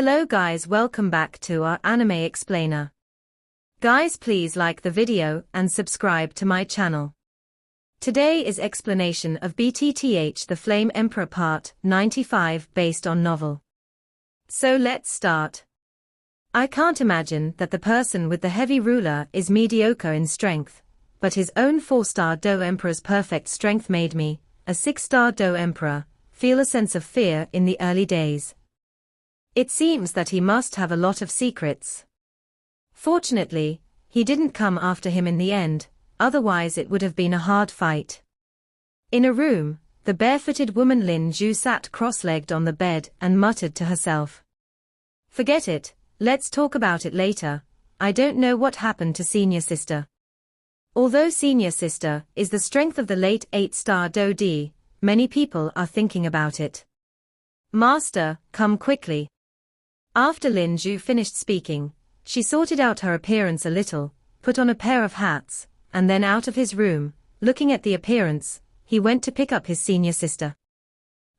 Hello guys, welcome back to our anime explainer. Guys, please like the video and subscribe to my channel. Today is explanation of BTTH The Flame Emperor Part 95 based on novel. So let's start. I can't imagine that the person with the heavy ruler is mediocre in strength, but his own 4-star Do Emperor's perfect strength made me, a 6-star Do Emperor, feel a sense of fear in the early days. It seems that he must have a lot of secrets. Fortunately, he didn't come after him in the end, otherwise it would have been a hard fight. In a room, the barefooted woman Lin Zhu sat cross-legged on the bed and muttered to herself. Forget it, let's talk about it later. I don't know what happened to senior sister. Although senior sister is the strength of the late 8-star Do D, many people are thinking about it. Master, come quickly. After Lin Zhu finished speaking, she sorted out her appearance a little, put on a pair of hats, and then out of his room, looking at the appearance, he went to pick up his senior sister.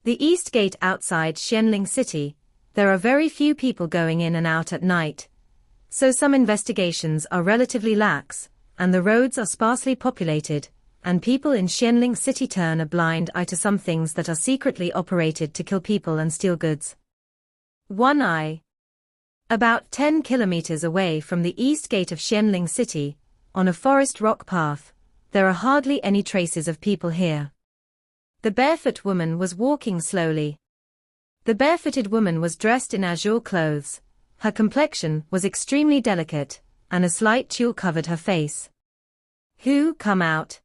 The East Gate outside Xianling City, there are very few people going in and out at night, so some investigations are relatively lax, and the roads are sparsely populated, and people in Xianling City turn a blind eye to some things that are secretly operated to kill people and steal goods. One eye. About 10 kilometers away from the east gate of Xianling City, on a forest rock path, there are hardly any traces of people here. The barefoot woman was walking slowly. The barefooted woman was dressed in azure clothes, her complexion was extremely delicate, and a slight tulle covered her face. Who, come out?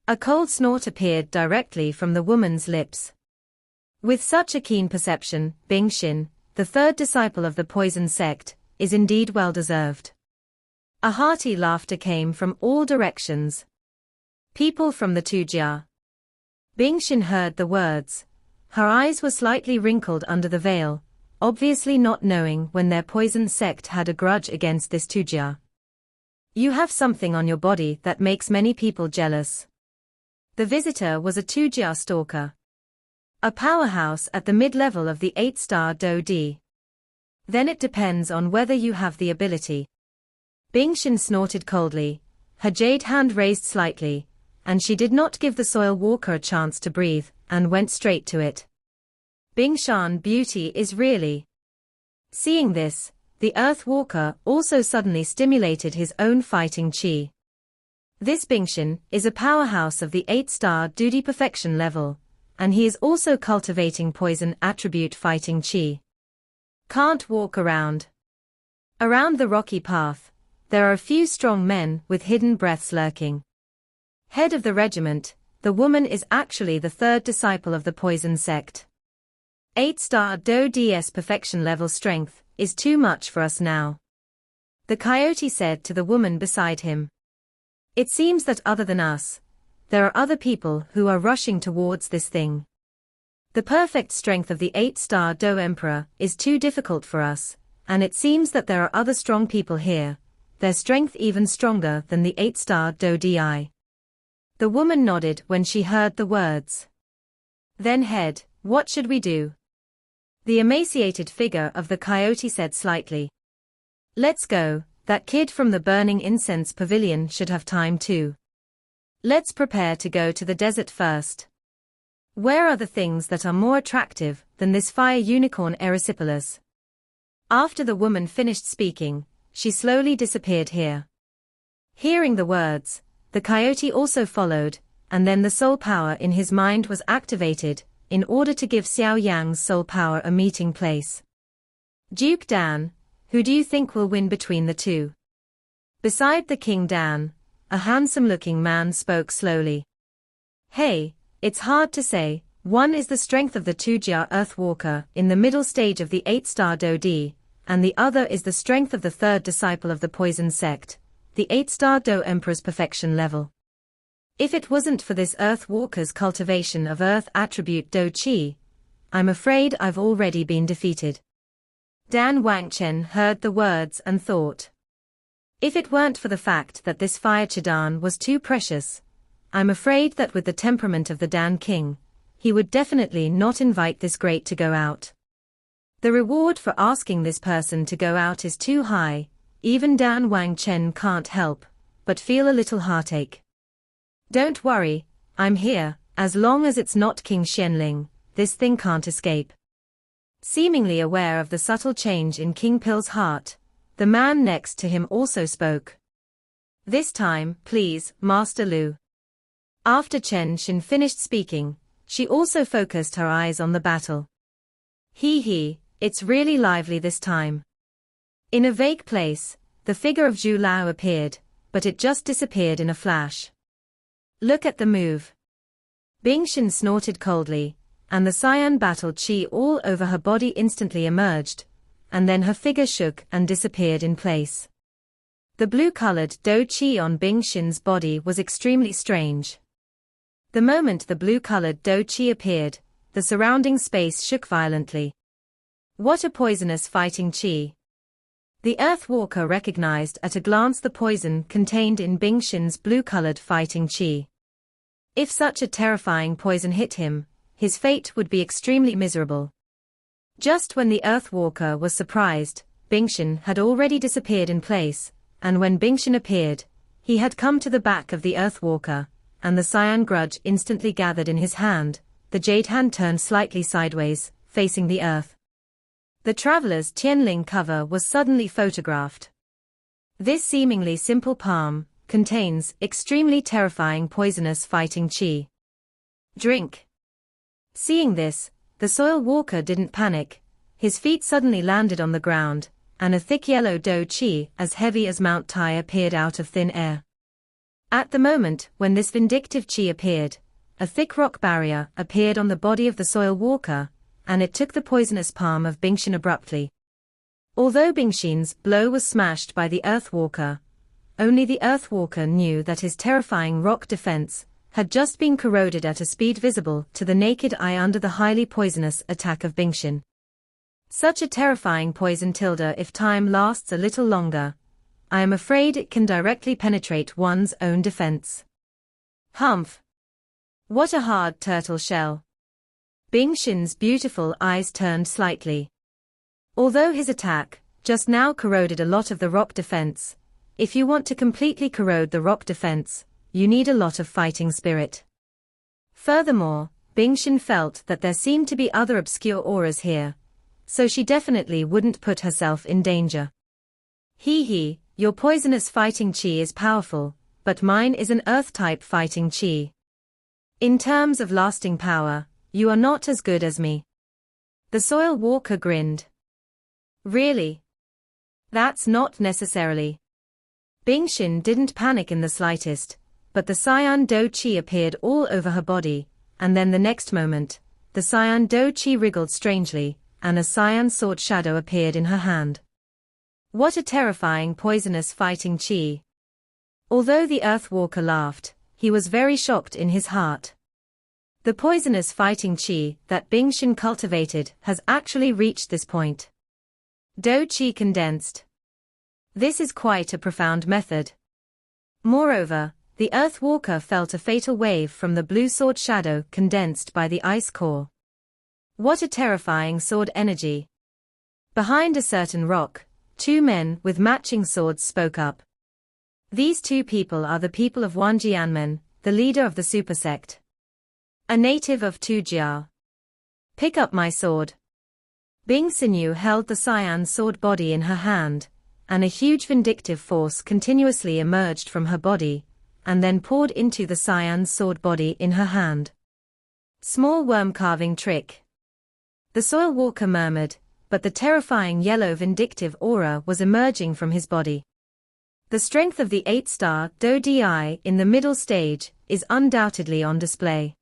A cold snort appeared directly from the woman's lips. With such a keen perception, Bingxin, the third disciple of the poison sect, is indeed well-deserved. A hearty laughter came from all directions. People from the Tujia. Bingxin heard the words. Her eyes were slightly wrinkled under the veil, obviously not knowing when their poison sect had a grudge against this Tujia. You have something on your body that makes many people jealous. The visitor was a Tujia stalker. A powerhouse at the mid-level of the 8-star Do D. Then it depends on whether you have the ability. Bingxin snorted coldly, her jade hand raised slightly, and she did not give the soil walker a chance to breathe, and went straight to it. Bingshan beauty is really. Seeing this, the earth walker also suddenly stimulated his own fighting chi. This Bingxin is a powerhouse of the 8-star Do D perfection level, and he is also cultivating poison attribute fighting chi. Can't walk around. Around the rocky path, there are a few strong men with hidden breaths lurking. Head of the regiment, the woman is actually the third disciple of the poison sect. 8-star Do D's perfection level strength is too much for us now. The coyote said to the woman beside him. It seems that other than us, there are other people who are rushing towards this thing. The perfect strength of the 8-star Do Emperor is too difficult for us, and it seems that there are other strong people here, their strength even stronger than the 8-star Do Di. The woman nodded when she heard the words. Then head, what should we do? The emaciated figure of the coyote said slightly. Let's go, that kid from the burning incense pavilion should have time too. Let's prepare to go to the desert first. Where are the things that are more attractive than this fire unicorn erysipelas? After the woman finished speaking, she slowly disappeared here. Hearing the words, the coyote also followed, and then the soul power in his mind was activated, in order to give Xiao Yan's soul power a meeting place. Duke Dan, who do you think will win between the two? Beside the King Dan, a handsome-looking man spoke slowly. Hey, it's hard to say, one is the strength of the Tujia Earthwalker in the middle stage of the 8-star Do D, and the other is the strength of the third disciple of the poison sect, the 8-star Do Emperor's perfection level. If it wasn't for this Earthwalker's cultivation of Earth attribute Do Chi, I'm afraid I've already been defeated. Dan Wangchen heard the words and thought. If it weren't for the fact that this fire Chidan was too precious, I'm afraid that with the temperament of the Dan King, he would definitely not invite this great to go out. The reward for asking this person to go out is too high, even Dan Wang Chen can't help but feel a little heartache. Don't worry, I'm here, as long as it's not King Xianling, this thing can't escape. Seemingly aware of the subtle change in King Pill's heart, the man next to him also spoke. This time, please, Master Lu. After Chen Xin finished speaking, she also focused her eyes on the battle. It's really lively this time. In a vague place, the figure of Zhu Lao appeared, but it just disappeared in a flash. Look at the move. Bing Xin snorted coldly, and the cyan battle chi all over her body instantly emerged, and then her figure shook and disappeared in place. The blue-colored do chi on Bing Xin's body was extremely strange. The moment the blue-colored do chi appeared, the surrounding space shook violently. What a poisonous fighting chi! The Earthwalker recognized at a glance the poison contained in Bing Xin's blue-colored fighting chi. If such a terrifying poison hit him, his fate would be extremely miserable. Just when the Earthwalker was surprised, Bing Xin had already disappeared in place, and when Bing Xin appeared, he had come to the back of the Earthwalker, and the cyan grudge instantly gathered in his hand, the jade hand turned slightly sideways, facing the earth. The traveler's Tianling cover was suddenly photographed. This seemingly simple palm contains extremely terrifying poisonous fighting chi. Drink. Seeing this, the soil walker didn't panic. His feet suddenly landed on the ground, and a thick yellow do chi as heavy as Mount Tai appeared out of thin air. At the moment when this vindictive chi appeared, a thick rock barrier appeared on the body of the soil walker, and it took the poisonous palm of Bing Xin abruptly. Although Bing Xin's blow was smashed by the Earthwalker, only the Earthwalker knew that his terrifying rock defense had just been corroded at a speed visible to the naked eye under the highly poisonous attack of Bing Xin. Such a terrifying poison if time lasts a little longer, I am afraid it can directly penetrate one's own defense. Humph! What a hard turtle shell! Bing Xin's beautiful eyes turned slightly. Although his attack just now corroded a lot of the rock defense, if you want to completely corrode the rock defense, you need a lot of fighting spirit. Furthermore, Bing Xin felt that there seemed to be other obscure auras here, so she definitely wouldn't put herself in danger. Your poisonous fighting chi is powerful, but mine is an earth-type fighting chi. In terms of lasting power, you are not as good as me. The soil walker grinned. Really? That's not necessarily. Bing Xin didn't panic in the slightest, but the cyan do chi appeared all over her body, and then the next moment, the cyan do chi wriggled strangely, and a cyan sword shadow appeared in her hand. What a terrifying poisonous fighting chi! Although the Earthwalker laughed, he was very shocked in his heart. The poisonous fighting chi that Bing Xin cultivated has actually reached this point. Do chi condensed. This is quite a profound method. Moreover, the Earthwalker felt a fatal wave from the blue sword shadow condensed by the ice core. What a terrifying sword energy! Behind a certain rock, two men with matching swords spoke up. These two people are the people of Wanjianmen, the leader of the super sect. A native of Tujia. Pick up my sword. Bing Xinyu held the cyan sword body in her hand, and a huge vindictive force continuously emerged from her body, and then poured into the cyan sword body in her hand. Small worm carving trick. The soil walker murmured, but the terrifying yellow vindictive aura was emerging from his body. The strength of the 8-star Do Di in the middle stage is undoubtedly on display.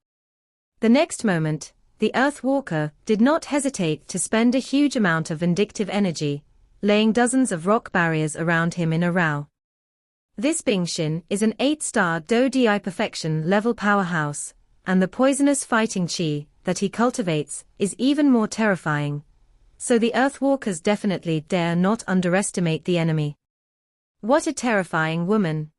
The next moment, the Earthwalker did not hesitate to spend a huge amount of vindictive energy, laying dozens of rock barriers around him in a row. This Bing Xin is an 8-star Do Di perfection level powerhouse, and the poisonous fighting chi that he cultivates is even more terrifying, so the Earthwalkers definitely dare not underestimate the enemy. What a terrifying woman!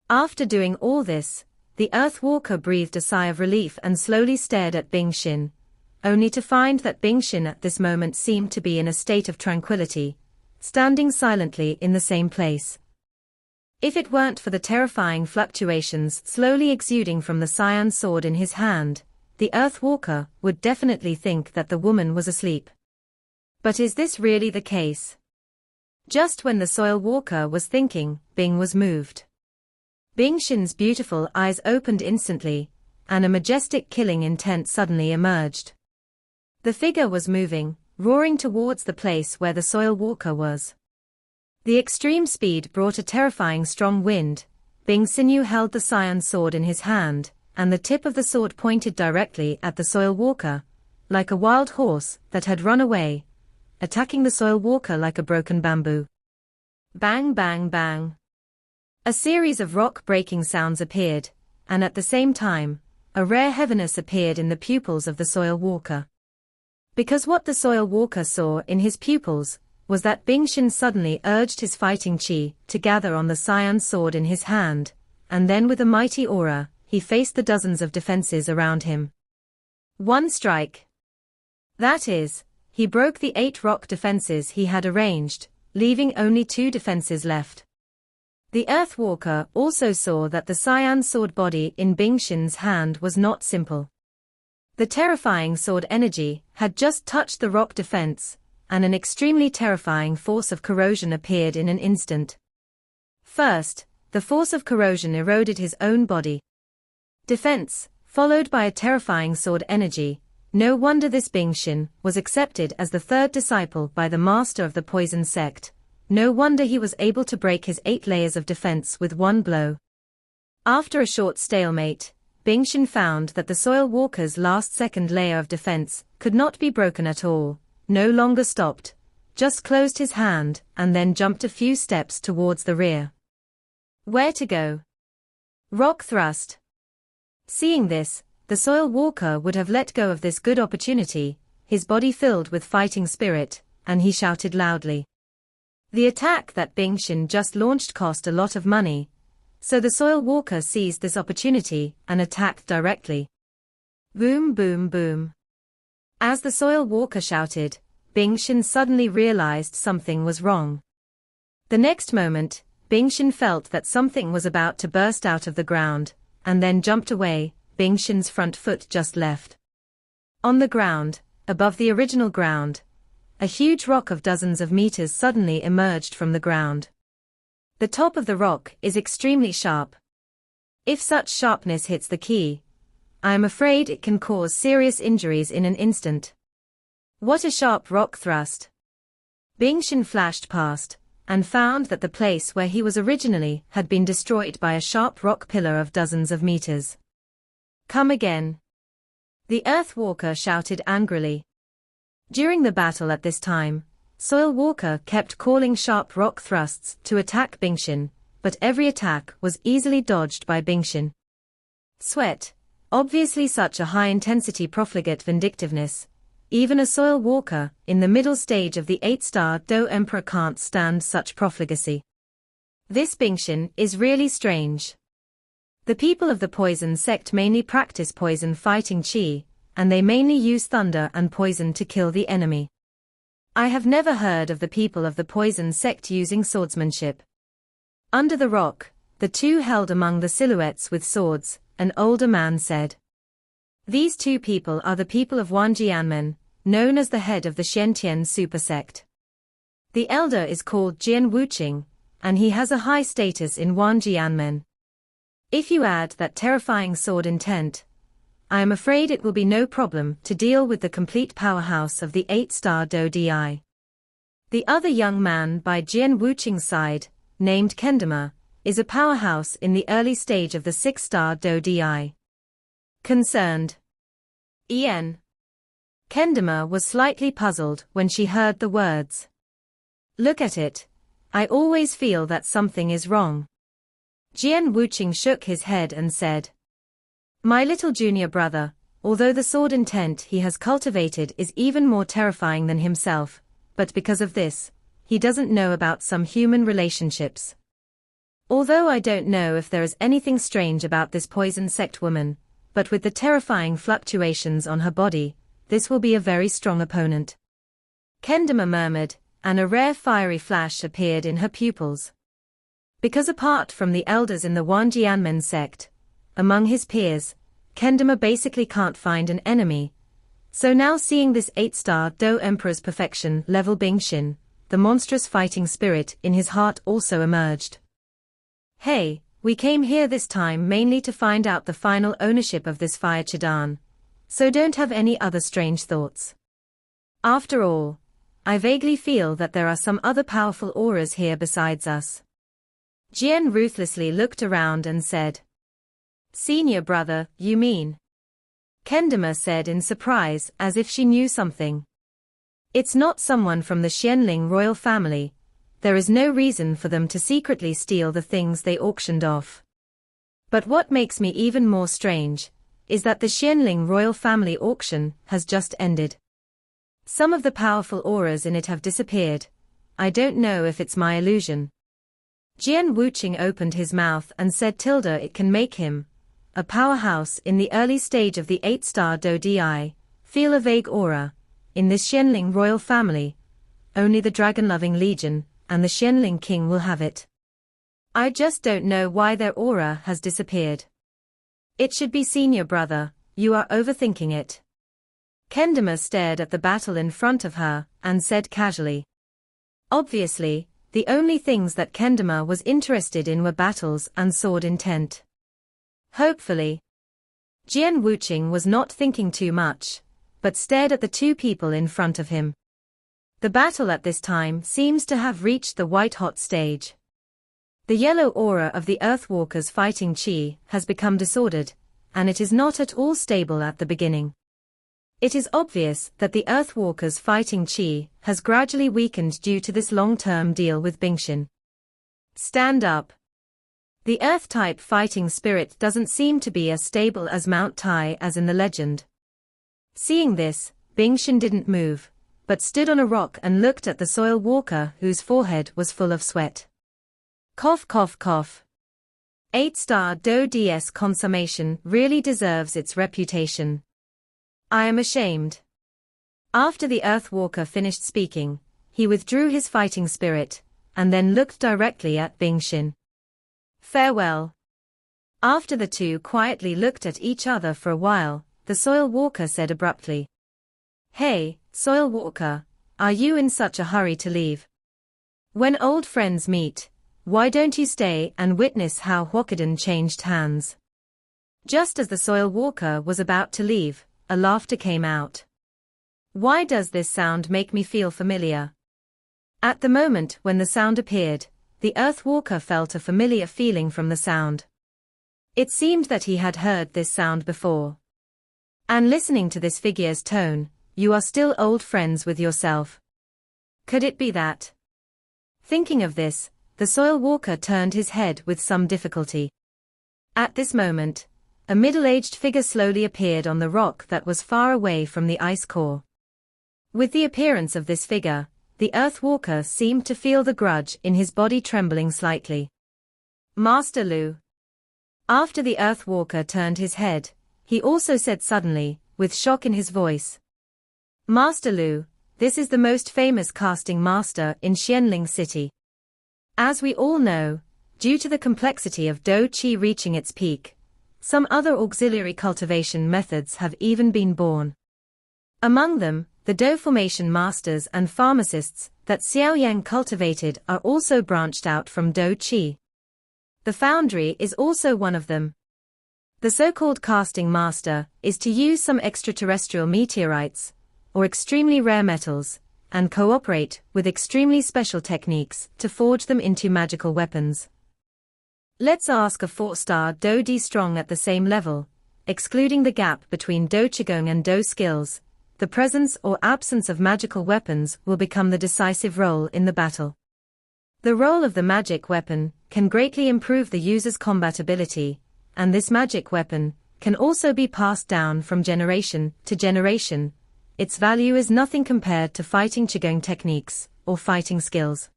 After doing all this, the Earthwalker breathed a sigh of relief and slowly stared at Bing Xin, only to find that Bingxin at this moment seemed to be in a state of tranquility, standing silently in the same place. If it weren't for the terrifying fluctuations slowly exuding from the cyan sword in his hand, the Earthwalker would definitely think that the woman was asleep. But is this really the case? Just when the Soil Walker was thinking, Bing was moved. Bingxin's beautiful eyes opened instantly, and a majestic killing intent suddenly emerged. The figure was moving, roaring towards the place where the Soil Walker was. The extreme speed brought a terrifying strong wind. Bing Xinyu held the cyan sword in his hand, and the tip of the sword pointed directly at the Soil Walker, like a wild horse that had run away, attacking the Soil Walker like a broken bamboo. Bang bang bang. A series of rock-breaking sounds appeared, and at the same time, a rare heaviness appeared in the pupils of the Soil Walker. Because what the Soil Walker saw in his pupils was that Bingxin suddenly urged his fighting chi to gather on the cyan sword in his hand, and then with a mighty aura, he faced the dozens of defenses around him. One strike. That is, he broke the 8 rock defenses he had arranged, leaving only 2 defenses left. The Earthwalker also saw that the cyan sword body in Bingxin's hand was not simple. The terrifying sword energy had just touched the rock defense, and an extremely terrifying force of corrosion appeared in an instant. First, the force of corrosion eroded his own body. Defense, followed by a terrifying sword energy. No wonder this Bingxin was accepted as the 3rd disciple by the master of the poison sect. No wonder he was able to break his 8 layers of defense with one blow. After a short stalemate, Bingxin found that the Soil Walker's last 2nd layer of defense could not be broken at all, no longer stopped, just closed his hand and then jumped a few steps towards the rear. Where to go? Rock thrust. Seeing this, the Soil Walker would have let go of this good opportunity, his body filled with fighting spirit, and he shouted loudly. The attack that Bingxin just launched cost a lot of money, so the Soil Walker seized this opportunity and attacked directly. Boom boom boom. As the Soil Walker shouted, Bingxin suddenly realized something was wrong. The next moment, Bingxin felt that something was about to burst out of the ground, and then jumped away. Bingxin's front foot just left. On the ground, above the original ground, a huge rock of dozens of meters suddenly emerged from the ground. The top of the rock is extremely sharp. If such sharpness hits the key, I am afraid it can cause serious injuries in an instant. What a sharp rock thrust! Bingxin flashed past, and found that the place where he was originally had been destroyed by a sharp rock pillar of dozens of meters. Come again! The Earthwalker shouted angrily. During the battle at this time, Soil Walker kept calling sharp rock thrusts to attack Bingxin, but every attack was easily dodged by Bingxin. Sweat, obviously such a high-intensity profligate vindictiveness. Even a Soil Walker, in the middle stage of the 8-star Do Emperor, can't stand such profligacy. This Bingxin is really strange. The people of the poison sect mainly practice poison fighting chi, and they mainly use thunder and poison to kill the enemy. I have never heard of the people of the poison sect using swordsmanship. Under the rock, the two held among the silhouettes with swords, an older man said. These 2 people are the people of Wanjianmen, known as the head of the Xiantian super sect. The elder is called Jian Wuqing, and he has a high status in Wanjianmen. If you add that terrifying sword intent, I am afraid it will be no problem to deal with the complete powerhouse of the 8-star Do Di. The other young man by Jian Wuqing's side, named Kendama, is a powerhouse in the early stage of the 6-star Do Di. Concerned. En. Kendama was slightly puzzled when she heard the words. Look at it. I always feel that something is wrong. Jian Wuqing shook his head and said. My little junior brother, although the sword intent he has cultivated is even more terrifying than himself, but because of this, he doesn't know about some human relationships. Although I don't know if there is anything strange about this poison sect woman, but with the terrifying fluctuations on her body, this will be a very strong opponent. Kendama murmured, and a rare fiery flash appeared in her pupils. Because apart from the elders in the Wanjianmen sect, among his peers, Kendama basically can't find an enemy. So now seeing this 8-star Do Emperor's perfection level Bingxin, the monstrous fighting spirit in his heart also emerged. Hey, we came here this time mainly to find out the final ownership of this fire Chidan, so don't have any other strange thoughts. After all, I vaguely feel that there are some other powerful auras here besides us. Jian ruthlessly looked around and said. Senior brother, you mean? Kendama said in surprise as if she knew something. It's not someone from the Xianling royal family. There is no reason for them to secretly steal the things they auctioned off. But what makes me even more strange is that the Xianling royal family auction has just ended. Some of the powerful auras in it have disappeared. I don't know if it's my illusion. Jian Wuqing opened his mouth and said it can make him, a powerhouse in the early stage of the 8-star Do Di, feel a vague aura. In this Xianling royal family, only the dragon-loving legion and the Xianling king will have it. I just don't know why their aura has disappeared. It should be senior brother, you are overthinking it. Kendama stared at the battle in front of her and said casually. Obviously, the only things that Kendama was interested in were battles and sword intent. Hopefully. Jian Wuqing was not thinking too much, but stared at the two people in front of him. The battle at this time seems to have reached the white-hot stage. The yellow aura of the Earthwalkers fighting Qi has become disordered, and it is not at all stable at the beginning. It is obvious that the Earthwalkers fighting Qi has gradually weakened due to this long-term deal with Bingxin. Stand up. The Earth-type fighting spirit doesn't seem to be as stable as Mount Tai as in the legend. Seeing this, Bingxin didn't move, but stood on a rock and looked at the soil walker whose forehead was full of sweat. Cough cough cough. 8-star Do DS consummation really deserves its reputation. I am ashamed. After the Earthwalker finished speaking, he withdrew his fighting spirit, and then looked directly at Bingxin. Farewell. After the two quietly looked at each other for a while, the soil walker said abruptly. Hey, soil walker, are you in such a hurry to leave? When old friends meet, why don't you stay and witness how Huokiden changed hands? Just as the soil walker was about to leave, a laughter came out. Why does this sound make me feel familiar? At the moment when the sound appeared, the Earthwalker felt a familiar feeling from the sound. It seemed that he had heard this sound before. And listening to this figure's tone, you are still old friends with yourself. Could it be that? Thinking of this, the soil walker turned his head with some difficulty. At this moment, a middle-aged figure slowly appeared on the rock that was far away from the ice core. With the appearance of this figure, the Earthwalker seemed to feel the grudge in his body trembling slightly. Master Lu. After the Earthwalker turned his head, he also said suddenly, with shock in his voice. Master Lu, this is the most famous casting master in Xianling City. As we all know, due to the complexity of Do Qi reaching its peak, some other auxiliary cultivation methods have even been born. Among them, the Do formation masters and pharmacists that Xiao Yan cultivated are also branched out from Do Qi. The foundry is also one of them. The so-called casting master is to use some extraterrestrial meteorites, or extremely rare metals, and cooperate with extremely special techniques to forge them into magical weapons. Let's ask a 4-star Do Di strong at the same level, excluding the gap between Do Qigong and Do skills, the presence or absence of magical weapons will become the decisive role in the battle. The role of the magic weapon can greatly improve the user's combat ability, and this magic weapon can also be passed down from generation to generation. Its value is nothing compared to fighting Qigong techniques or fighting skills.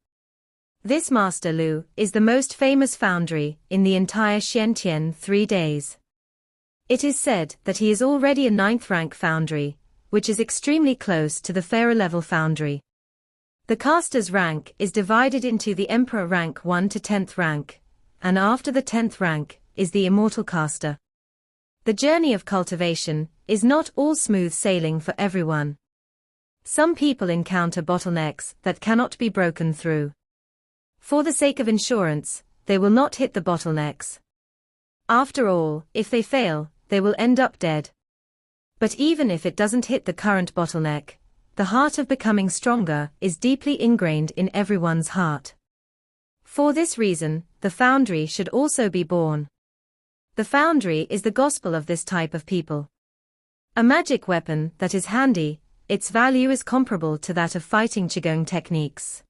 This Master Lu is the most famous foundry in the entire Xiantian 3 days. It is said that he is already a 9th rank foundry, which is extremely close to the Pharaoh level foundry. The caster's rank is divided into the Emperor rank 1 to 10th rank, and after the 10th rank is the Immortal caster. The journey of cultivation is not all smooth sailing for everyone. Some people encounter bottlenecks that cannot be broken through. For the sake of insurance, they will not hit the bottlenecks. After all, if they fail, they will end up dead. But even if it doesn't hit the current bottleneck, the heart of becoming stronger is deeply ingrained in everyone's heart. For this reason, the foundry should also be born. The foundry is the gospel of this type of people. A magic weapon that is handy, its value is comparable to that of fighting Qigong techniques.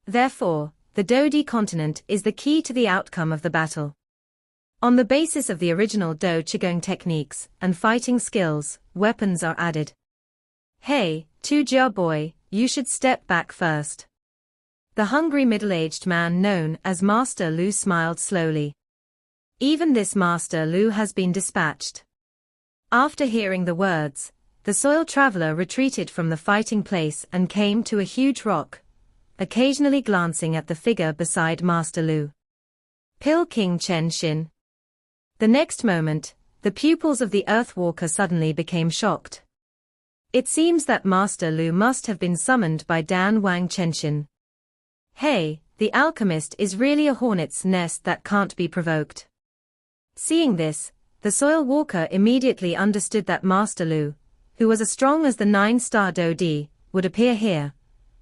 Therefore, the Dodi continent is the key to the outcome of the battle. On the basis of the original Do Qigong techniques and fighting skills, weapons are added. Hey, Tujia boy, you should step back first. The hungry middle-aged man known as Master Lu smiled slowly. Even this Master Lu has been dispatched. After hearing the words, the soil traveler retreated from the fighting place and came to a huge rock, occasionally glancing at the figure beside Master Lu. Pil King Chen Xin. The next moment, the pupils of the Earthwalker suddenly became shocked. It seems that Master Lu must have been summoned by Dan Wang Chenshin. Hey, the alchemist is really a hornet's nest that can't be provoked. Seeing this, the Soil Walker immediately understood that Master Lu, who was as strong as the 9-star Dodi, would appear here.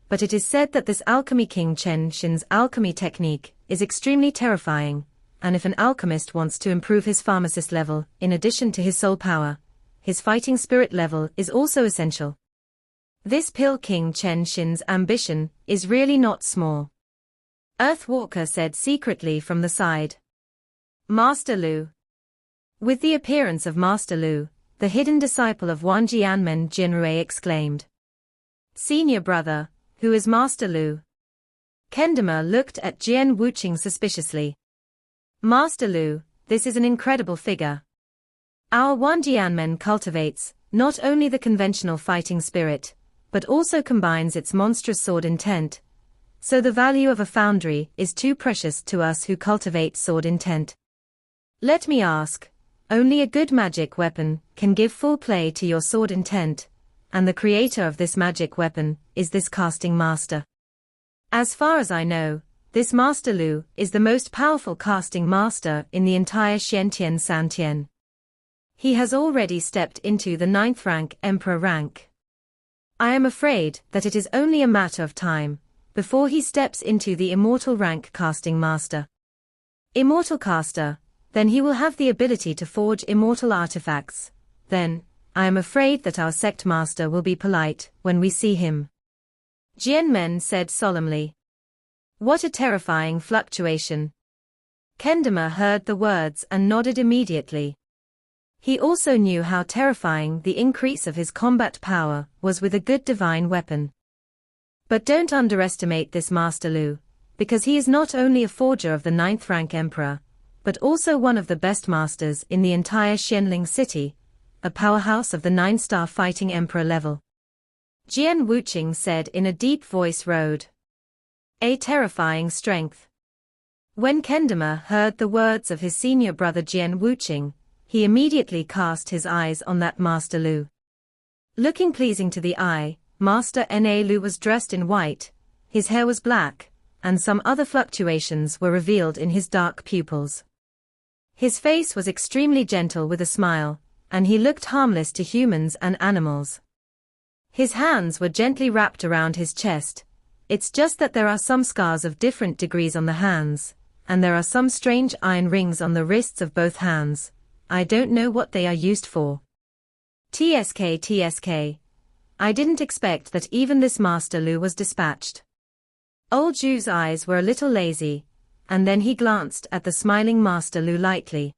But it is said that this alchemy King Chen Xin's alchemy technique is extremely terrifying, and if an alchemist wants to improve his pharmacist level, in addition to his soul power, his fighting spirit level is also essential. This Pil King Chen Xin's ambition is really not small. Earthwalker said secretly from the side. Master Lu. With the appearance of Master Lu, the hidden disciple of Wan Jianmen Jinrui exclaimed. Senior brother, who is Master Lu? Kendama looked at Jian Wuqing suspiciously. Master Lu, this is an incredible figure. Our Wan Jianmen cultivates not only the conventional fighting spirit, but also combines its monstrous sword intent. So the value of a foundry is too precious to us who cultivate sword intent. Let me ask, only a good magic weapon can give full play to your sword intent, and the creator of this magic weapon is this casting master. As far as I know, this Master Lu is the most powerful casting master in the entire Xiantian Santian. He has already stepped into the 9th rank Emperor rank. I am afraid that it is only a matter of time before he steps into the Immortal rank casting master. Immortal caster, then he will have the ability to forge immortal artifacts. Then, I am afraid that our sect master will be polite when we see him. Jian Men said solemnly. What a terrifying fluctuation. Kendama heard the words and nodded immediately. He also knew how terrifying the increase of his combat power was with a good divine weapon. But don't underestimate this Master Lu, because he is not only a forger of the 9th rank emperor, but also one of the best masters in the entire Xianling city, a powerhouse of the 9-star fighting emperor level. Jian Wuqing said in a deep voice rode. A terrifying strength. When Kendama heard the words of his senior brother Jian Wuqing, he immediately cast his eyes on that Master Lu. Looking pleasing to the eye, Master Na Lu was dressed in white, his hair was black, and some other fluctuations were revealed in his dark pupils. His face was extremely gentle with a smile, and he looked harmless to humans and animals. His hands were gently wrapped around his chest. It's just that there are some scars of different degrees on the hands, and there are some strange iron rings on the wrists of both hands. I don't know what they are used for. TSK. I didn't expect that even this Master Lu was dispatched. Old Zhu's eyes were a little lazy, and then he glanced at the smiling Master Lu lightly.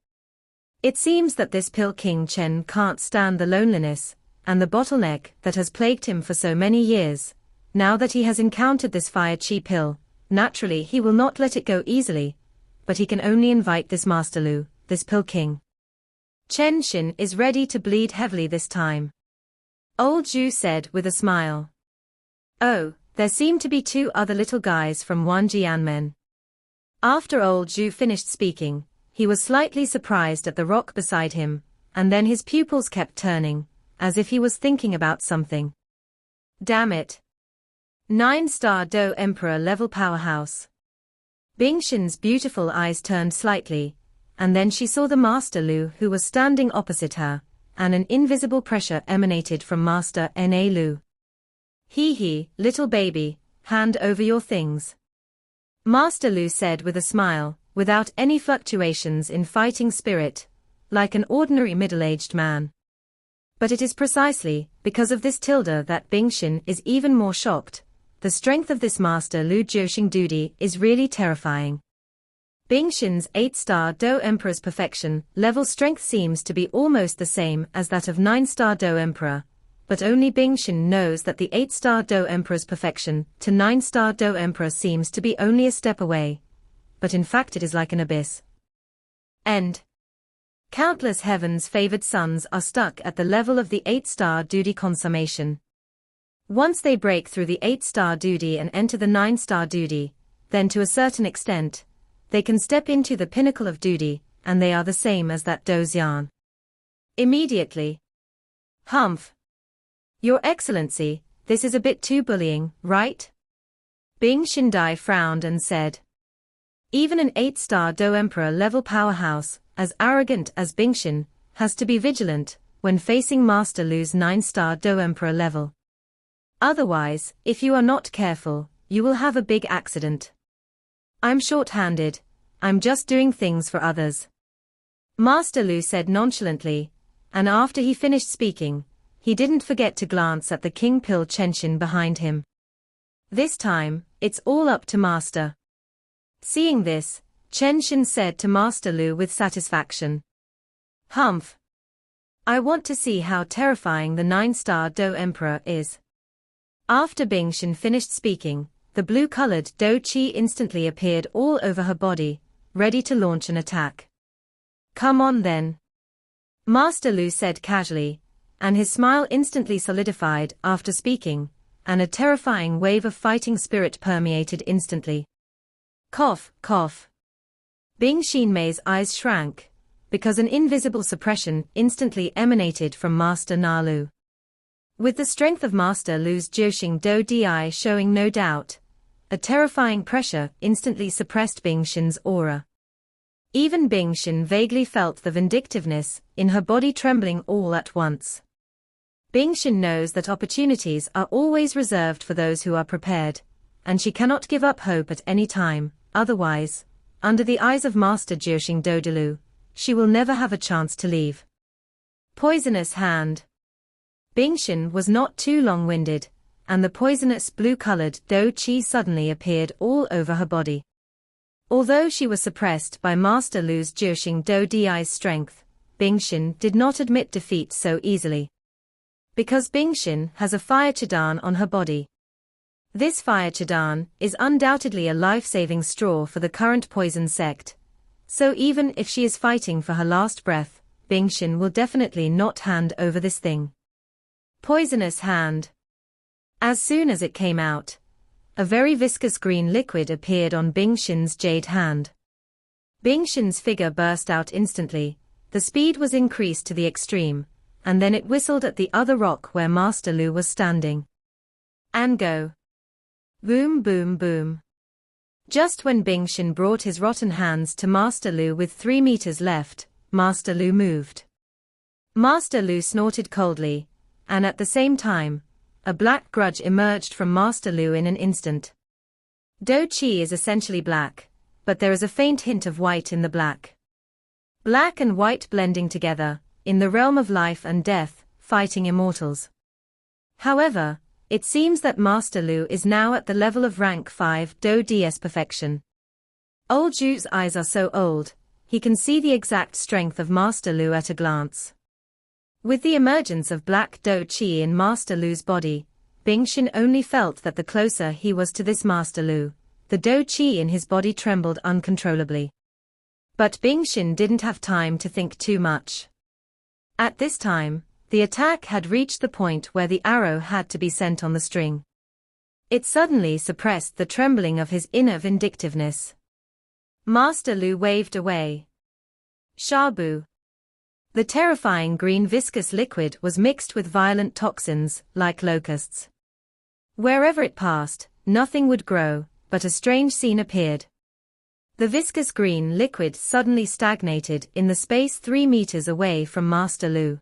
It seems that this Pil King Chen can't stand the loneliness and the bottleneck that has plagued him for so many years. Now that he has encountered this fire chi pill, naturally he will not let it go easily, but he can only invite this Master Lu, this Pil King Chen Xin is ready to bleed heavily this time. Old Zhu said with a smile. Oh, there seem to be 2 other little guys from Wanjianmen. After Old Zhu finished speaking, he was slightly surprised at the rock beside him, and then his pupils kept turning, as if he was thinking about something. Damn it. 9-star Do Emperor level powerhouse. Bingshin's beautiful eyes turned slightly, and then she saw the Master Lu who was standing opposite her, and an invisible pressure emanated from Master Na Lu. Hee, little baby, hand over your things. Master Lu said with a smile, without any fluctuations in fighting spirit, like an ordinary middle-aged man. But it is precisely because of this tilde that Bingshin is even more shocked. The strength of this Master Lu Jiuxing Dudi is really terrifying. Bingshin's 8-star Do Emperor's perfection level strength seems to be almost the same as that of 9-star Do Emperor, but only Bingshin knows that the 8-star Do Emperor's perfection to 9-star Do Emperor seems to be only a step away, but in fact it is like an abyss. End. Countless heaven's favored sons are stuck at the level of the 8-star Dudi consummation. Once they break through the 8-star Dudi and enter the 9-star Dudi, then to a certain extent, they can step into the pinnacle of Dudi, and they are the same as that Do Xian. Immediately. Humph. Your Excellency, this is a bit too bullying, right? Bing Shindai frowned and said. Even an 8-star Do Emperor level powerhouse, as arrogant as Bingshin, has to be vigilant when facing Master Lu's 9-star Do Emperor level. Otherwise, if you are not careful, you will have a big accident. I'm short-handed, I'm just doing things for others. Master Lu said nonchalantly, and after he finished speaking, he didn't forget to glance at the King Pil Chenshin behind him. This time, it's all up to Master. Seeing this, Chenshin said to Master Lu with satisfaction. Humph. I want to see how terrifying the 9-star Do Emperor is. After Bingshin finished speaking, the blue-colored Do Qi instantly appeared all over her body, ready to launch an attack. Come on then. Master Lu said casually, and his smile instantly solidified after speaking, and a terrifying wave of fighting spirit permeated instantly. Cough, cough. Bing Xinmei's eyes shrank, because an invisible suppression instantly emanated from Master Na Lu. With the strength of Master Lu's Jiuxing Do Di showing no doubt, a terrifying pressure instantly suppressed Bingshin's aura. Even Bingshin vaguely felt the vindictiveness in her body trembling all at once. Bingshin knows that opportunities are always reserved for those who are prepared, and she cannot give up hope at any time, otherwise, under the eyes of Master Jiuxing Do Dilu, she will never have a chance to leave. Poisonous hand. Bingshin was not too long-winded, and the poisonous blue-colored Do Qi suddenly appeared all over her body. Although she was suppressed by Master Lu's Jiuxing Do Di's strength, Bingshin did not admit defeat so easily. Because Bingshin has a fire chadan on her body. This fire chadan is undoubtedly a life-saving straw for the current poison sect, so even if she is fighting for her last breath, Bingshin will definitely not hand over this thing. Poisonous hand. As soon as it came out, a very viscous green liquid appeared on Bingshin's jade hand. Bingshin's figure burst out instantly, the speed was increased to the extreme, and then it whistled at the other rock where Master Lu was standing. And go. Boom boom boom. Just when Bingshin brought his rotten hands to Master Lu with 3 meters left, Master Lu moved. Master Lu snorted coldly, and at the same time, a black grudge emerged from Master Lu in an instant. Do Qi is essentially black, but there is a faint hint of white in the black. Black and white blending together, in the realm of life and death, fighting immortals. However, it seems that Master Lu is now at the level of rank 5 Do DS perfection. Old Zhu's eyes are so old, he can see the exact strength of Master Lu at a glance. With the emergence of black Do Qi in Master Lu's body, Bingshin only felt that the closer he was to this Master Lu, the Do Qi in his body trembled uncontrollably. But Bingshin didn't have time to think too much. At this time, The attack had reached the point where the arrow had to be sent on the string. It suddenly suppressed the trembling of his inner vindictiveness. Master Lu waved away. Shabu. The terrifying green viscous liquid was mixed with violent toxins, like locusts. Wherever it passed, nothing would grow, but a strange scene appeared. The viscous green liquid suddenly stagnated in the space 3 meters away from Master Lu.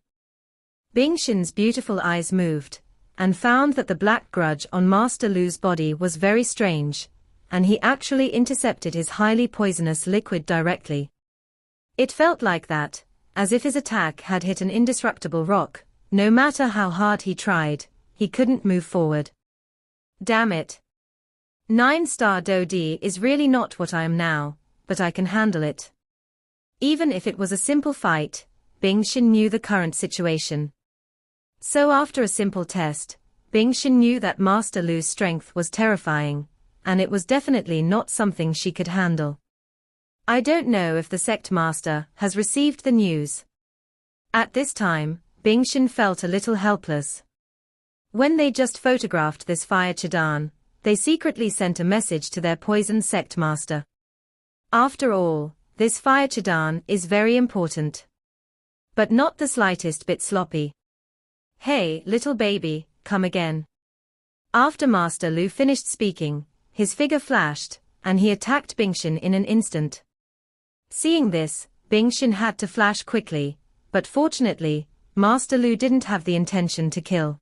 Bingshin's beautiful eyes moved, and found that the black grudge on Master Lu's body was very strange, and he actually intercepted his highly poisonous liquid directly. It felt like that, as if his attack had hit an indestructible rock. No matter how hard he tried, he couldn't move forward. Damn it. 9-star Dodi is really not what I am now, but I can handle it. Even if it was a simple fight, Bingshin knew the current situation. So after a simple test, Bingshin knew that Master Lu's strength was terrifying, and it was definitely not something she could handle. I don't know if the sect master has received the news. At this time, Bingshin felt a little helpless. When they just photographed this fire Chadan, they secretly sent a message to their poison sect master. After all, this fire Chadan is very important. But not the slightest bit sloppy. Hey, little baby, come again. After Master Lu finished speaking, his figure flashed, and he attacked Bingshin in an instant. Seeing this, Bingshin had to flash quickly, but fortunately, Master Lu didn't have the intention to kill.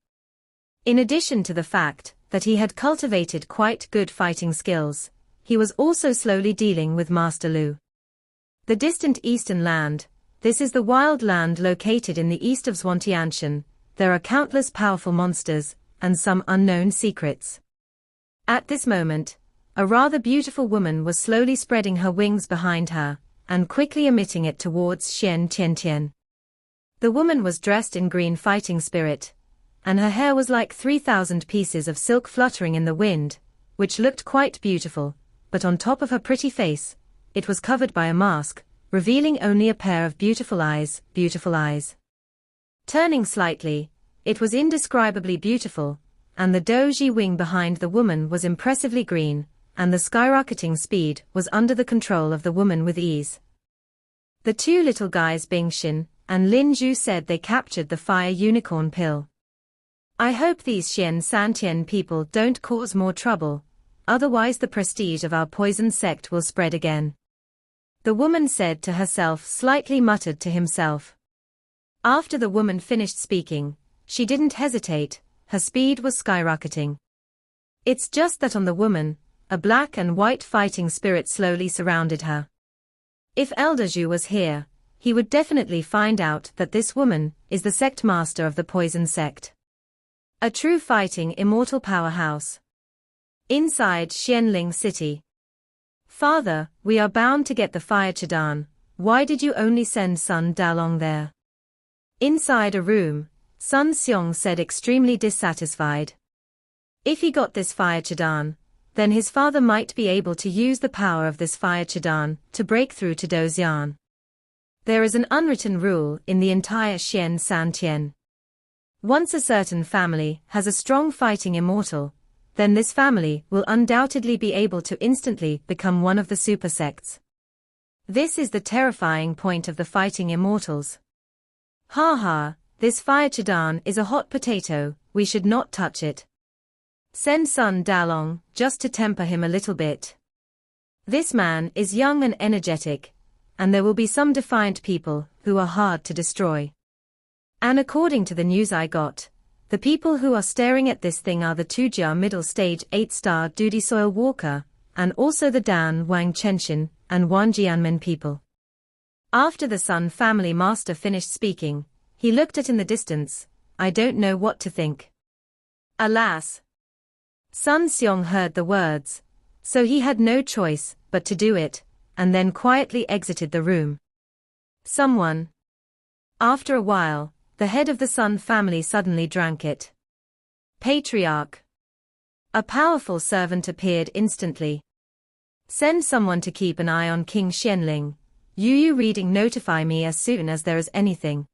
In addition to the fact that he had cultivated quite good fighting skills, he was also slowly dealing with Master Lu. The distant eastern land, this is the wild land located in the east of Zhuangtianshan. There are countless powerful monsters, and some unknown secrets. At this moment, a rather beautiful woman was slowly spreading her wings behind her, and quickly emitting it towards Xian Tiantian. The woman was dressed in green fighting spirit, and her hair was like 3,000 pieces of silk fluttering in the wind, which looked quite beautiful, but on top of her pretty face, it was covered by a mask, revealing only a pair of beautiful eyes, Turning slightly, it was indescribably beautiful, and the doji wing behind the woman was impressively green, and the skyrocketing speed was under the control of the woman with ease. The two little guys Bingshin and Lin Zhu said they captured the fire unicorn pill. I hope these Xian Santian people don't cause more trouble, otherwise the prestige of our poison sect will spread again. The woman said to herself, slightly muttered to himself. After the woman finished speaking, she didn't hesitate, her speed was skyrocketing. It's just that on the woman, a black and white fighting spirit slowly surrounded her. If Elder Zhu was here, he would definitely find out that this woman is the sect master of the poison sect. A true fighting immortal powerhouse. Inside Xianling City. Father, we are bound to get the fire Chadan. Why did you only send Sun Dalong there? Inside a room, Sun Xiong said, extremely dissatisfied. If he got this fire Chadan, then his father might be able to use the power of this fire Chadan to break through to Dozian. There is an unwritten rule in the entire Xian Santian. Once a certain family has a strong fighting immortal, then this family will undoubtedly be able to instantly become one of the super sects. This is the terrifying point of the fighting immortals. Ha ha, this fire Chadan is a hot potato, we should not touch it. Send Sun Dalong, just to temper him a little bit. This man is young and energetic, and there will be some defiant people who are hard to destroy. And according to the news I got, the people who are staring at this thing are the Tujia middle stage 8-star Duty Soil Walker, and also the Dan Wang Chenshin and Wan Jianmen people. After the Sun family master finished speaking, he looked at in the distance. I don't know what to think. Alas! Sun Xiong heard the words, so he had no choice but to do it, and then quietly exited the room. Someone. After a while, the head of the Sun family suddenly drank it. Patriarch. A powerful servant appeared instantly. Send someone to keep an eye on King Xianling. Yu reading, notify me as soon as there is anything.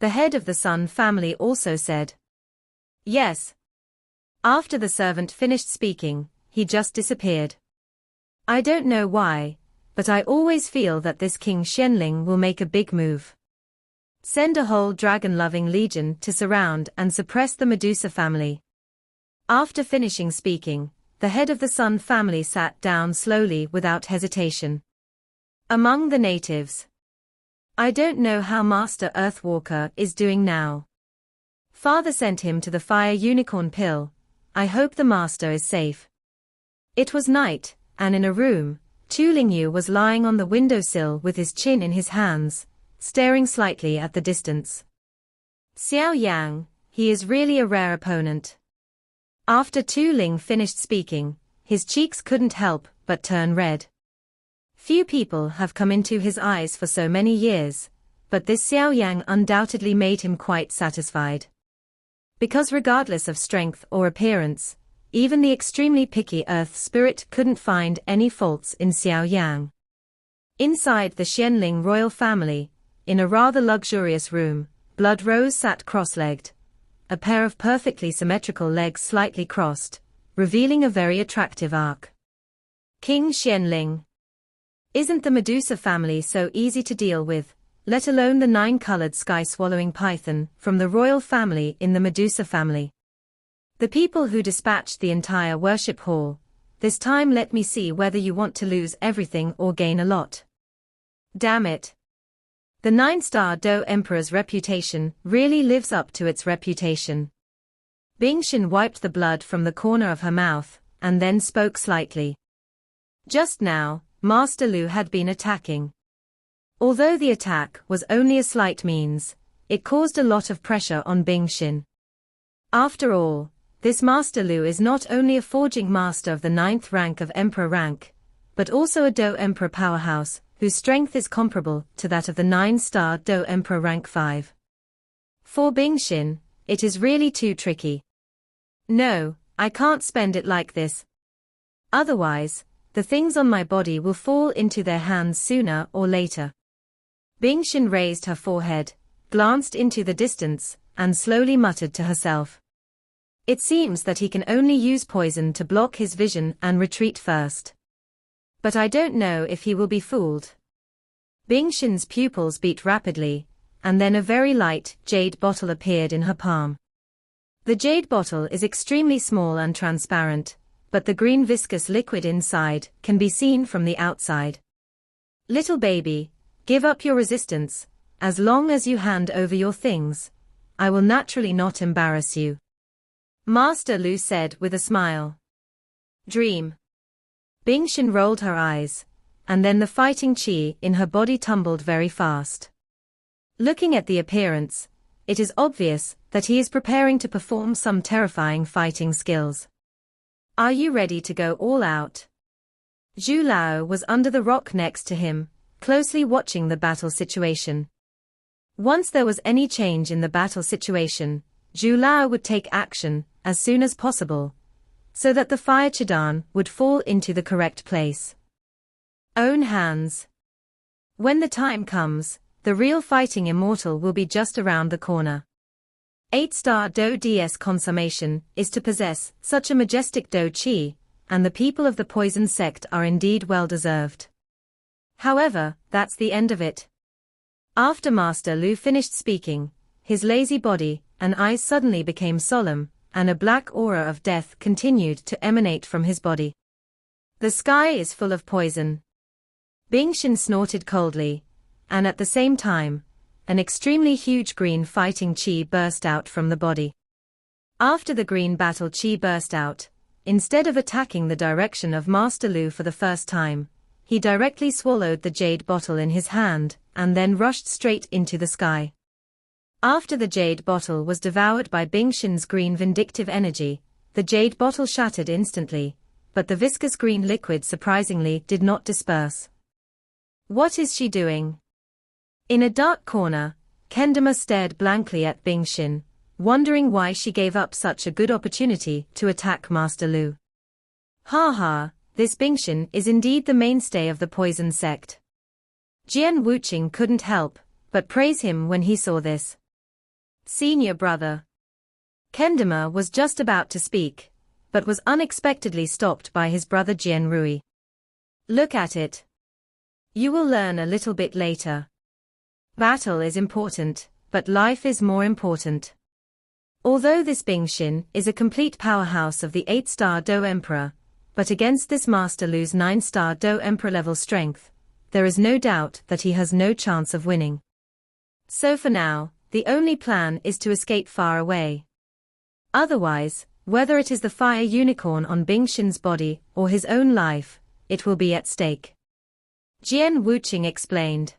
The head of the Sun family also said. Yes. After the servant finished speaking, he just disappeared. I don't know why, but I always feel that this King Xianling will make a big move. Send a whole dragon-loving legion to surround and suppress the Medusa family. After finishing speaking, the head of the Sun family sat down slowly without hesitation. Among the natives. I don't know how Master Earthwalker is doing now. Father sent him to the Fire Unicorn Pill. I hope the master is safe. It was night, and in a room, Tu Lingyu was lying on the windowsill with his chin in his hands, staring slightly at the distance. Xiao Yan, he is really a rare opponent. After Tu Ling finished speaking, his cheeks couldn't help but turn red. Few people have come into his eyes for so many years, but this Xiao Yan undoubtedly made him quite satisfied. Because regardless of strength or appearance, even the extremely picky Earth spirit couldn't find any faults in Xiao Yan. Inside the Xianling royal family, in a rather luxurious room, Blood Rose sat cross-legged, a pair of perfectly symmetrical legs slightly crossed, revealing a very attractive arc. King Xianling. Isn't the Medusa family so easy to deal with, let alone the 9-colored sky-swallowing python from the royal family in the Medusa family? The people who dispatched the entire worship hall, this time let me see whether you want to lose everything or gain a lot. Damn it. The 9-star Do Emperor's reputation really lives up to its reputation. Bingshin wiped the blood from the corner of her mouth, and then spoke slightly. Just now, Master Lu had been attacking. Although the attack was only a slight means, it caused a lot of pressure on Bingshin. After all, this Master Lu is not only a forging master of the 9th rank of Emperor rank, but also a Do Emperor powerhouse, whose strength is comparable to that of the 9-star Do Emperor rank 5. For Bingshin, it is really too tricky. No, I can't spend it like this. Otherwise, the things on my body will fall into their hands sooner or later. Bingshin raised her forehead, glanced into the distance, and slowly muttered to herself. It seems that he can only use poison to block his vision and retreat first. But I don't know if he will be fooled. Bingshin's pupils beat rapidly, and then a very light, jade bottle appeared in her palm. The jade bottle is extremely small and transparent, but the green viscous liquid inside can be seen from the outside. Little baby, give up your resistance, as long as you hand over your things. I will naturally not embarrass you. Master Lu said with a smile. Dream. Bingshin rolled her eyes, and then the fighting chi in her body tumbled very fast. Looking at the appearance, it is obvious that he is preparing to perform some terrifying fighting skills. Are you ready to go all out? Zhu Lao was under the rock next to him, closely watching the battle situation. Once there was any change in the battle situation, Zhu Lao would take action as soon as possible, so that the fire Chidan would fall into the correct place. Own hands. When the time comes, the real fighting immortal will be just around the corner. 8-star Do DS consummation is to possess such a majestic Do Chi, and the people of the poison sect are indeed well deserved. However, that's the end of it. After Master Lu finished speaking, his lazy body and eyes suddenly became solemn, and a black aura of death continued to emanate from his body. The sky is full of poison. Bingshin snorted coldly, and at the same time, an extremely huge green fighting chi burst out from the body. After the green battle chi burst out, instead of attacking the direction of Master Lu for the first time, he directly swallowed the jade bottle in his hand, and then rushed straight into the sky. After the jade bottle was devoured by Bingshin's green vindictive energy, the jade bottle shattered instantly, but the viscous green liquid surprisingly did not disperse. What is she doing? In a dark corner, Kendama stared blankly at Bingshin, wondering why she gave up such a good opportunity to attack Master Lu. Ha ha, this Bingshin is indeed the mainstay of the poison sect. Jian Wuqing couldn't help but praise him when he saw this. Senior brother. Kendama was just about to speak, but was unexpectedly stopped by his brother Jianrui. Look at it. You will learn a little bit later. Battle is important, but life is more important. Although this Bingxin is a complete powerhouse of the 8-star Do Emperor, but against this Master Lu's 9-star Do Emperor level strength, there is no doubt that he has no chance of winning. So for now, the only plan is to escape far away. Otherwise, whether it is the fire unicorn on Bingxin's body or his own life, it will be at stake. Jian Wuqing explained.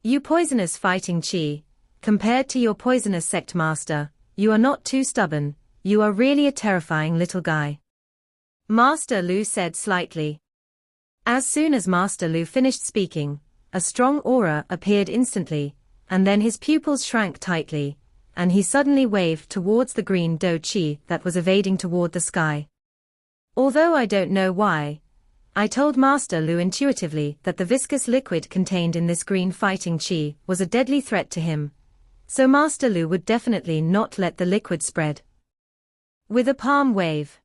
You poisonous fighting Qi, compared to your poisonous sect master, you are not too stubborn, you are really a terrifying little guy. Master Lu said slightly. As soon as Master Lu finished speaking, a strong aura appeared instantly, and then his pupils shrank tightly, and he suddenly waved towards the green Do Qi that was evading toward the sky. Although I don't know why, I told Master Lu intuitively that the viscous liquid contained in this green fighting Qi was a deadly threat to him, so Master Lu would definitely not let the liquid spread. With a palm wave,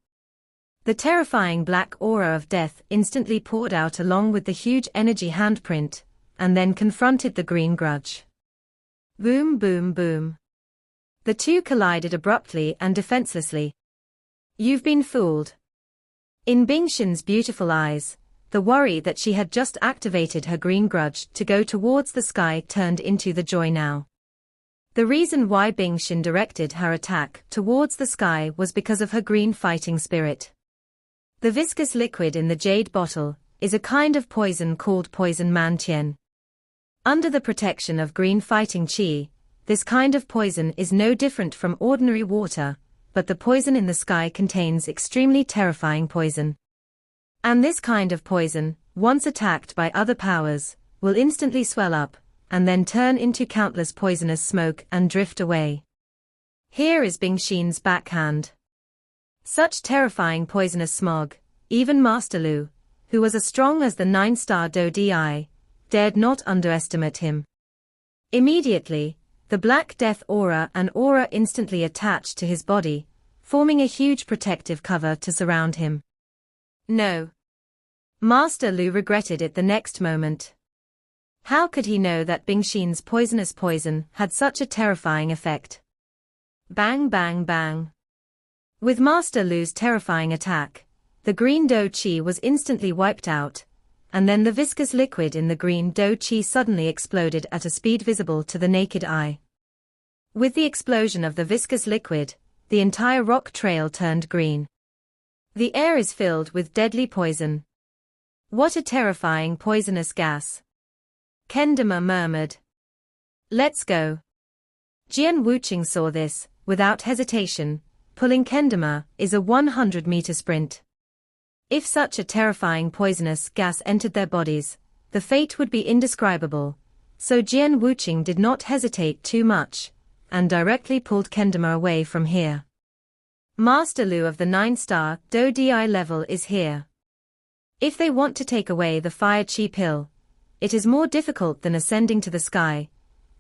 the terrifying black aura of death instantly poured out along with the huge energy handprint, and then confronted the green grudge. Boom boom boom. The two collided abruptly and defenselessly. You've been fooled. In Bingxin's beautiful eyes, the worry that she had just activated her green grudge to go towards the sky turned into the joy now. The reason why Bingxin directed her attack towards the sky was because of her green fighting spirit. The viscous liquid in the jade bottle is a kind of poison called poison mantian. Under the protection of green fighting Qi, this kind of poison is no different from ordinary water, but the poison in the sky contains extremely terrifying poison. And this kind of poison, once attacked by other powers, will instantly swell up, and then turn into countless poisonous smoke and drift away. Here is Bingxin's backhand. Such terrifying poisonous smog, even Master Lu, who was as strong as the 9-star Do Di, dared not underestimate him. Immediately, the Black Death aura and aura instantly attached to his body, forming a huge protective cover to surround him. No. Master Lu regretted it the next moment. How could he know that Bingxin's poisonous poison had such a terrifying effect? Bang bang bang. With Master Lu's terrifying attack, the green Do Qi was instantly wiped out, and then the viscous liquid in the green Do Qi suddenly exploded at a speed visible to the naked eye. With the explosion of the viscous liquid, the entire rock trail turned green. The air is filled with deadly poison. What a terrifying poisonous gas. Kendama murmured. Let's go. Jian Wuqing saw this, without hesitation, pulling Kendama is a 100-meter sprint. If such a terrifying poisonous gas entered their bodies, the fate would be indescribable, so Jian Wuqing did not hesitate too much, and directly pulled Kendama away from here. Master Lu of the 9-star Do Di level is here. If they want to take away the fire Qi pill, it is more difficult than ascending to the sky,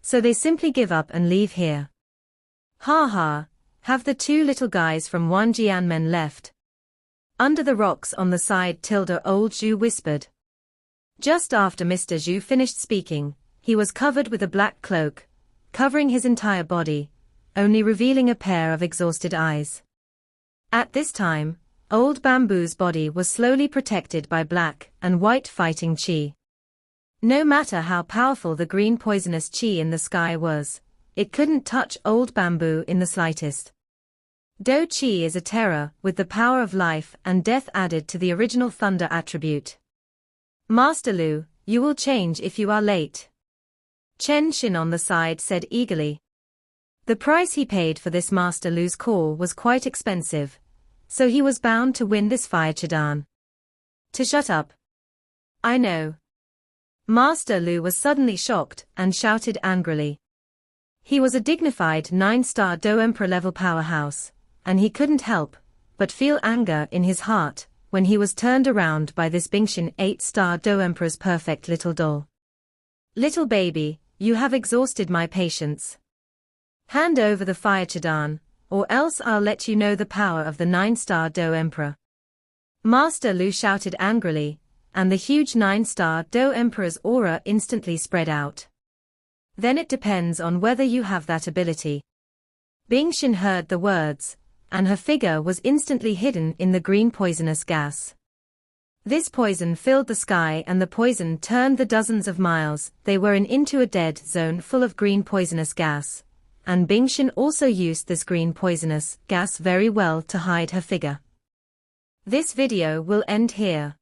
so they simply give up and leave here. Ha ha, have the two little guys from Wanjianmen left? Under the rocks on the side old Zhu whispered. Just after Mr. Zhu finished speaking, he was covered with a black cloak, covering his entire body, only revealing a pair of exhausted eyes. At this time, old Bamboo's body was slowly protected by black and white fighting Qi. No matter how powerful the green poisonous Qi in the sky was, it couldn't touch old Bamboo in the slightest. Do Qi is a terror with the power of life and death added to the original thunder attribute. Master Lu, you will change if you are late. Chen Xin on the side said eagerly. The price he paid for this Master Lu's call was quite expensive, so he was bound to win this fire Chidan. To shut up. I know. Master Lu was suddenly shocked and shouted angrily. He was a dignified 9-star Do Emperor level powerhouse, and he couldn't help but feel anger in his heart when he was turned around by this Bingxin 8-star Do Emperor's perfect little doll. Little baby, you have exhausted my patience. Hand over the fire Chadan, or else I'll let you know the power of the 9-star Do Emperor. Master Lu shouted angrily, and the huge 9-star Do Emperor's aura instantly spread out. Then it depends on whether you have that ability. Bingxin heard the words, and her figure was instantly hidden in the green poisonous gas. This poison filled the sky and the poison turned the dozens of miles they were in into a dead zone full of green poisonous gas, and Bingxin also used this green poisonous gas very well to hide her figure. This video will end here.